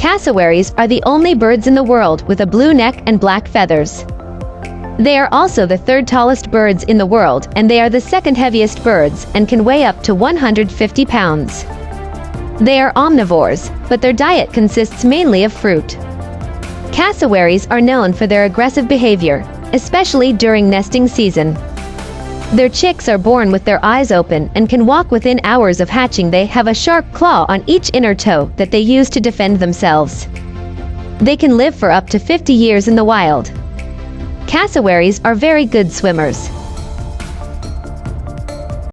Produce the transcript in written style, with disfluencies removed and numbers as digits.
Cassowaries are the only birds in the world with a blue neck and black feathers. They are also the third tallest birds in the world, and they are the second heaviest birds and can weigh up to 150 pounds. They are omnivores, but their diet consists mainly of fruit. Cassowaries are known for their aggressive behavior, especially during nesting season. Their chicks are born with their eyes open and can walk within hours of hatching. They have a sharp claw on each inner toe that they use to defend themselves. They can live for up to 50 years in the wild. Cassowaries are very good swimmers.